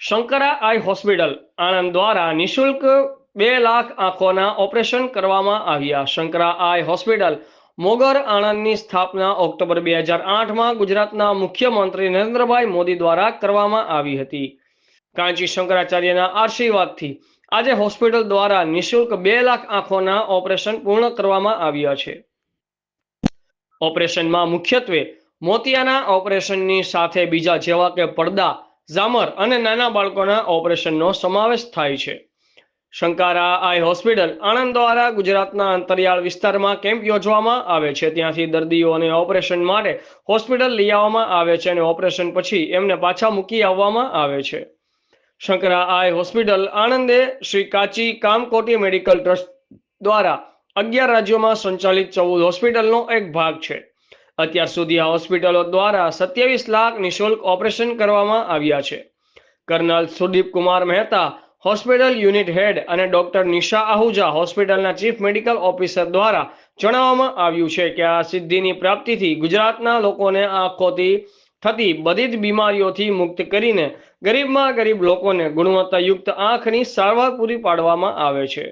શંકરા આઈ hospital Anand દ્વારા નિઃશુલ્ક 2 lakh આંખોના operation કરવામાં આવ્યા. શંકરા આઈ હોસ્પિટલ મોગર આણંદની સ્થાપના ઓક્ટોબર 2008માં ગુજરાતના મુખ્યમંત્રી નરેન્દ્રભાઈ મોદી દ્વારા કરવામાં આવી હતી. કાંચી શંકરાચાર્યના આશીર્વાદથી આજે હોસ્પિટલ દ્વારા નિઃશુલ્ક 2 લાખ આંખોના ઓપરેશન પૂર્ણ કરવામાં આવ્યા છે. ઓપરેશનમાં મુખ્યત્વે મોતિયાના ઓપરેશનની સાથે બીજા જેવા કે પડદા, ઝામર અને નાના બાળકોના ઓપરેશનનો સમાવેશ થાય છે. શંકરા આઈ હોસ્પિટલ આણંદ દ્વારા ગુજરાતના અંતરિયાળ વિસ્તારમાં કેમ્પ યોજવામાં આવે છે. ત્યાંથી દર્દીઓને ઓપરેશન માટે હોસ્પિટલ લઈ આવવામાં આવે છે અને ઓપરેશન પછી એમને પાછા મૂકી આવવામાં આવે છે. શંકરા આઈ હોસ્પિટલ આણંદે શ્રી કાચી કામકોટી મેડિકલ ટ્રસ્ટ દ્વારા 11 રાજ્યોમાં સંચાલિત 14 હોસ્પિટલનો એક ભાગ છે. અત્યાર સુધી આ હોસ્પિટલો દ્વારા 27 લાખ નિઃશુલ્ક ઓપરેશન કરવામાં આવ્યા છે. Colonel Sudeep Kumar Mehta hospital unit head અને ડોક્ટર નિશા આહુજા હોસ્પિટલના ચીફ મેડિકલ ઓફિસર દ્વારા જણાવવામાં આવ્યું છે કે આ સિદ્ધિની પ્રાપ્તિથી ગુજરાતના લોકોને આંખોથી થતી બધી જ બીમારીઓથી મુક્ત કરીને ગરીબમાં ગરીબ લોકોને ગુણવત્તાયુક્ત આંખની સારવાર પૂરી પાડવામાં આવે છે.